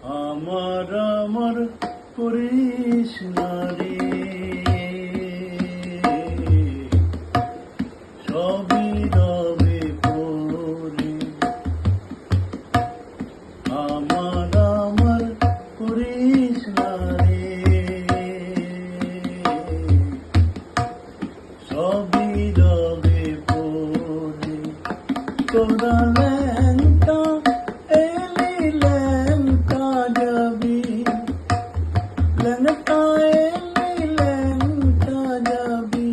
আমার আমার করিস না রে, সবই রবে পরে। আমার আমার করিস না রে, সবই রবে পরে। তোরা ল্যাংটা এলি ল্যাংটা যাবি, ল্যাংটা এলি ল্যাংটা যাবি,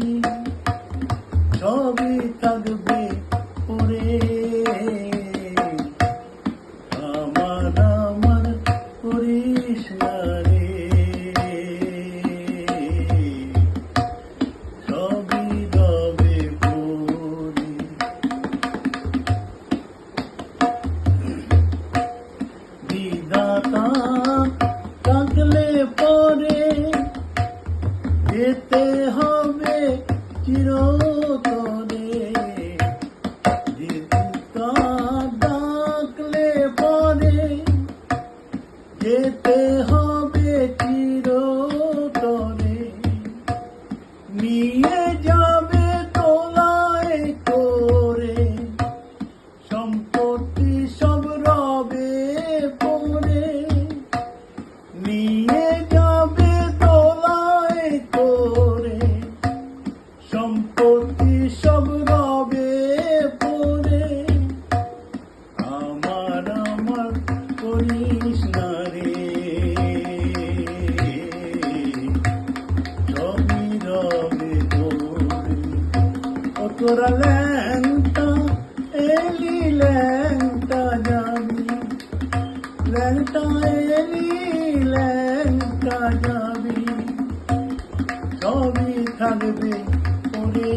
সবই থাকবে পরে। আমার আমার করিস না রে, সবই রবে পরে। বিধাতা থাকলে পরে যেতে হবে চিরতরে। বিধাতা ডাকলে পরে যেতে হবে চিরতরে। নিয়ে যাবে তোলায় করে, সম্পত্তি সব রবে পরে। নিয়ে যাবে তোলায় করে, সম্পত্তি সব রবে পরে। আমার আমার করিস না রে, সবই রবে পরে। ও তোরা ল্যাংটা এলি ল্যাংটা যাবি, ল্যাংটা এলি ল্যাংটা যাবি, সবই থাকবে পরে।